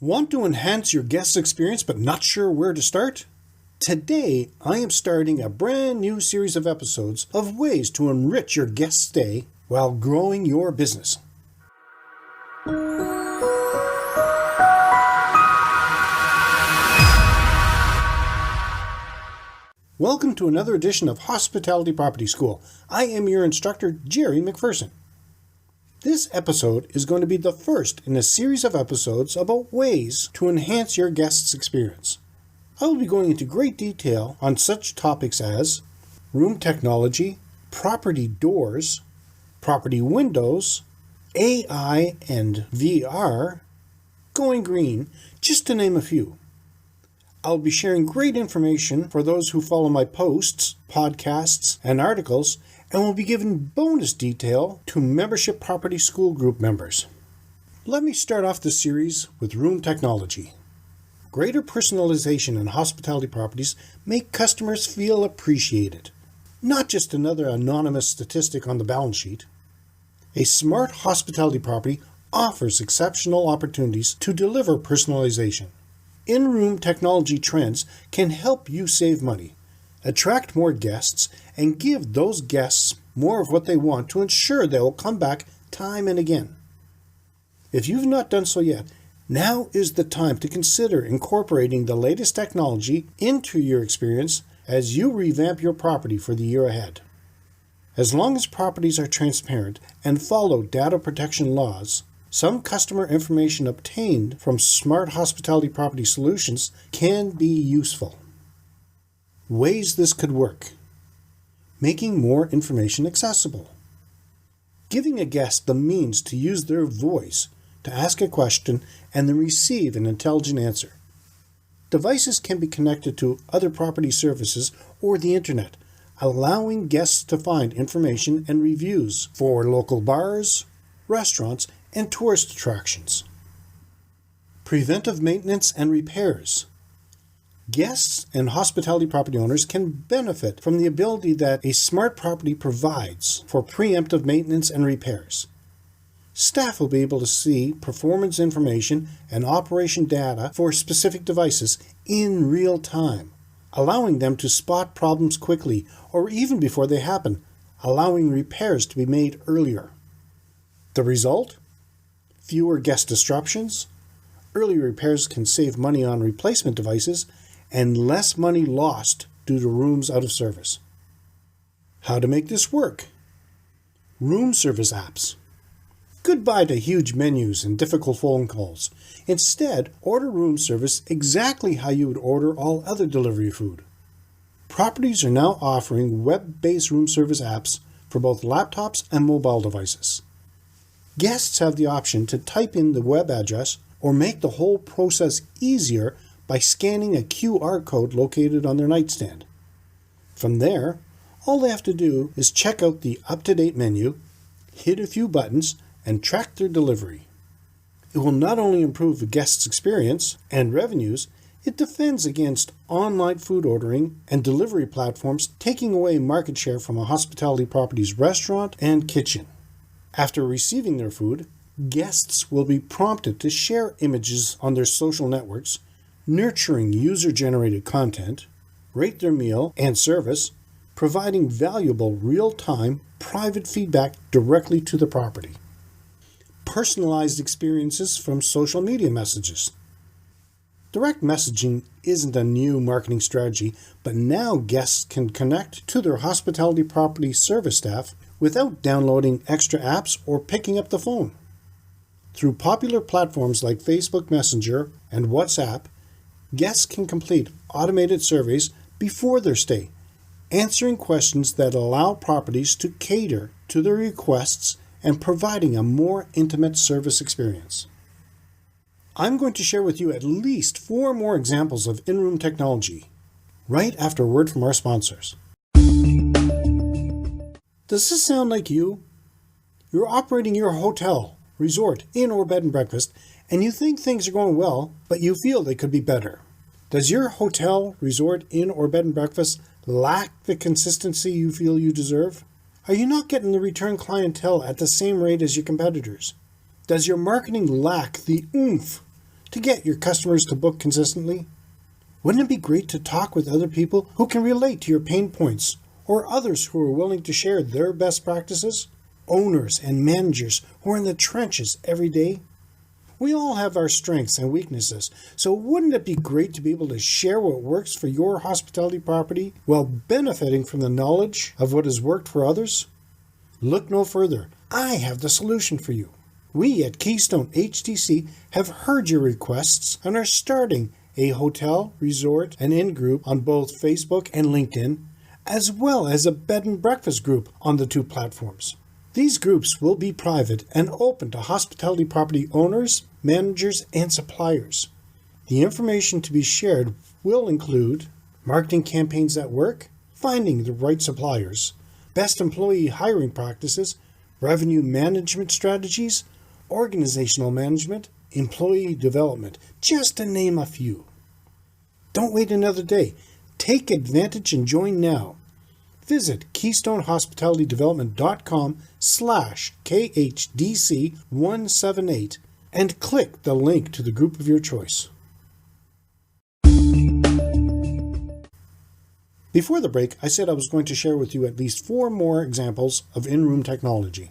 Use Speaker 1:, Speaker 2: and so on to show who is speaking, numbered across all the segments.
Speaker 1: Want to enhance your guest experience but not sure where to start? Today, I am starting a brand new series of episodes of ways to enrich your guest stay while growing your business. Welcome to another edition of Hospitality Property School. I am your instructor, Jerry McPherson. This episode is going to be the first in a series of episodes about ways to enhance your guest's experience. I will be going into great detail on such topics as room technology, property doors, property windows, AI and VR, going green, just to name a few. I'll be sharing great information for those who follow my posts, podcasts, and articles, and will be giving bonus detail to membership property school group members. Let me start off the series with room technology. Greater personalization in hospitality properties make customers feel appreciated, not just another anonymous statistic on the balance sheet. A smart hospitality property offers exceptional opportunities to deliver personalization. In-room technology trends can help you save money, attract more guests, and give those guests more of what they want to ensure they will come back time and again. If you've not done so yet, now is the time to consider incorporating the latest technology into your experience as you revamp your property for the year ahead. As long as properties are transparent and follow data protection laws, some customer information obtained from smart hospitality property solutions can be useful. Ways this could work: making more information accessible, giving a guest the means to use their voice to ask a question and then receive an intelligent answer. Devices can be connected to other property services or the internet, allowing guests to find information and reviews for local bars, restaurants, and tourist attractions. Preventive maintenance and repairs. Guests and hospitality property owners can benefit from the ability that a smart property provides for preemptive maintenance and repairs. Staff will be able to see performance information and operation data for specific devices in real time, allowing them to spot problems quickly or even before they happen, allowing repairs to be made earlier. The result? Fewer guest disruptions, early repairs can save money on replacement devices, and less money lost due to rooms out of service. How to make this work? Room service apps. Goodbye to huge menus and difficult phone calls. Instead, order room service exactly how you would order all other delivery food. Properties are now offering web-based room service apps for both laptops and mobile devices. Guests have the option to type in the web address or make the whole process easier by scanning a QR code located on their nightstand. From there, all they have to do is check out the up-to-date menu, hit a few buttons, and track their delivery. It will not only improve the guest's experience and revenues, it defends against online food ordering and delivery platforms taking away market share from a hospitality property's restaurant and kitchen. After receiving their food, guests will be prompted to share images on their social networks, nurturing user-generated content, rate their meal and service, providing valuable real-time private feedback directly to the property. Personalized experiences from social media messages. Direct messaging isn't a new marketing strategy, but now guests can connect to their hospitality property service staff without downloading extra apps or picking up the phone. Through popular platforms like Facebook Messenger and WhatsApp, guests can complete automated surveys before their stay, answering questions that allow properties to cater to their requests and providing a more intimate service experience. I'm going to share with you at least 4 more examples of in-room technology, right after a word from our sponsors. Does this sound like you? You're operating your hotel, resort, inn, or bed and breakfast, and you think things are going well, but you feel they could be better. Does your hotel, resort, inn, or bed and breakfast lack the consistency you feel you deserve? Are you not getting the return clientele at the same rate as your competitors? Does your marketing lack the oomph to get your customers to book consistently? Wouldn't it be great to talk with other people who can relate to your pain points, or others who are willing to share their best practices? Owners and managers who are in the trenches every day? We all have our strengths and weaknesses, so wouldn't it be great to be able to share what works for your hospitality property while benefiting from the knowledge of what has worked for others? Look no further. I have the solution for you. We at Keystone HTC have heard your requests and are starting a hotel, resort, and inn group on both Facebook and LinkedIn, as well as a bed and breakfast group on the two platforms. These groups will be private and open to hospitality property owners, managers, and suppliers. The information to be shared will include marketing campaigns at work, finding the right suppliers, best employee hiring practices, revenue management strategies, organizational management, employee development, just to name a few. Don't wait another day. Take advantage and join now. Visit KeystoneHospitalityDevelopment.com/KHDC178 and click the link to the group of your choice. Before the break, I said I was going to share with you at least 4 more examples of in-room technology.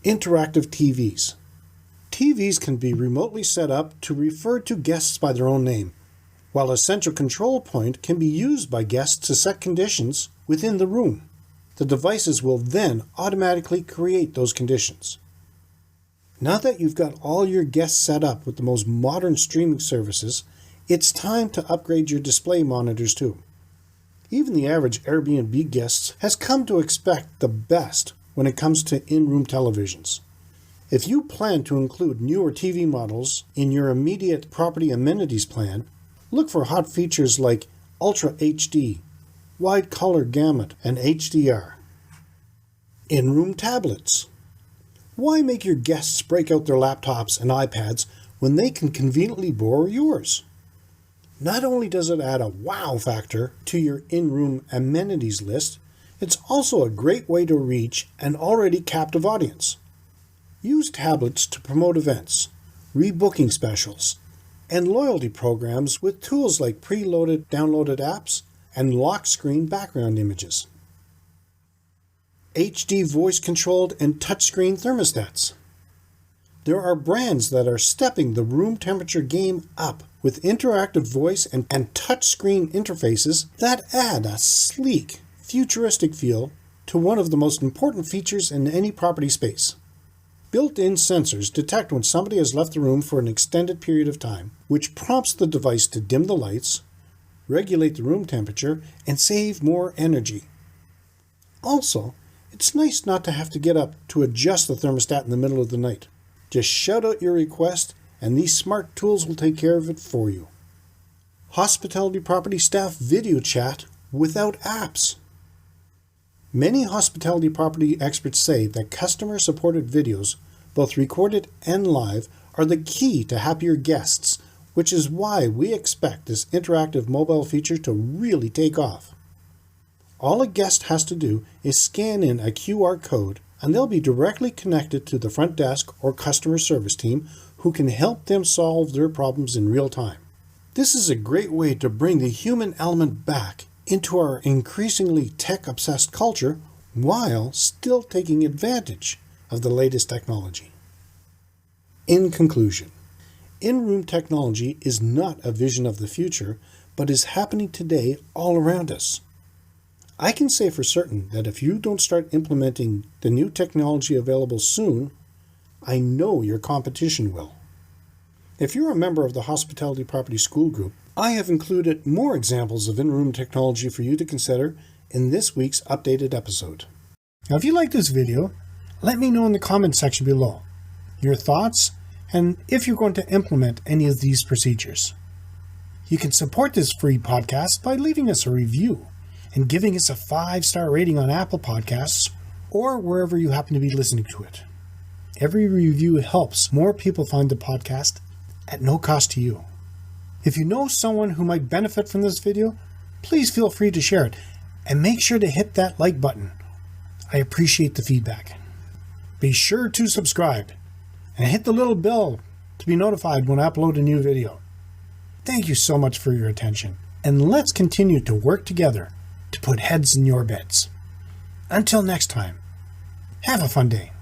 Speaker 1: Interactive TVs. TVs can be remotely set up to refer to guests by their own name, while a central control point can be used by guests to set conditions within the room. The devices will then automatically create those conditions. Now that you've got all your guests set up with the most modern streaming services, it's time to upgrade your display monitors too. Even the average Airbnb guest has come to expect the best when it comes to in-room televisions. If you plan to include newer TV models in your immediate property amenities plan, look for hot features like Ultra HD, wide color gamut, and HDR. In-room tablets. Why make your guests break out their laptops and iPads when they can conveniently borrow yours? Not only does it add a wow factor to your in-room amenities list, it's also a great way to reach an already captive audience. Use tablets to promote events, rebooking specials, and loyalty programs with tools like preloaded downloaded apps and lock screen background images. HD voice-controlled and touchscreen thermostats. There are brands that are stepping the room temperature game up with interactive voice and touchscreen interfaces that add a sleek, futuristic feel to one of the most important features in any property space. Built-in sensors detect when somebody has left the room for an extended period of time, which prompts the device to dim the lights, regulate the room temperature, and save more energy. Also, it's nice not to have to get up to adjust the thermostat in the middle of the night. Just shout out your request, and these smart tools will take care of it for you. Hospitality property staff video chat without apps. Many hospitality property experts say that customer-supported videos, both recorded and live, are the key to happier guests, which is why we expect this interactive mobile feature to really take off. All a guest has to do is scan in a QR code, and they'll be directly connected to the front desk or customer service team who can help them solve their problems in real time. This is a great way to bring the human element back into our increasingly tech-obsessed culture while still taking advantage of the latest technology. In conclusion, in-room technology is not a vision of the future, but is happening today all around us. I can say for certain that if you don't start implementing the new technology available soon, I know your competition will. If you're a member of the Hospitality Property School Group, I have included more examples of in-room technology for you to consider in this week's updated episode. Now, if you like this video, let me know in the comment section below your thoughts and if you're going to implement any of these procedures. You can support this free podcast by leaving us a review and giving us a 5-star rating on Apple Podcasts or wherever you happen to be listening to it. Every review helps more people find the podcast at no cost to you. If you know someone who might benefit from this video, please feel free to share it and make sure to hit that like button. I appreciate the feedback. Be sure to subscribe and hit the little bell to be notified when I upload a new video. Thank you so much for your attention, and let's continue to work together to put heads in your beds. Until next time, have a fun day.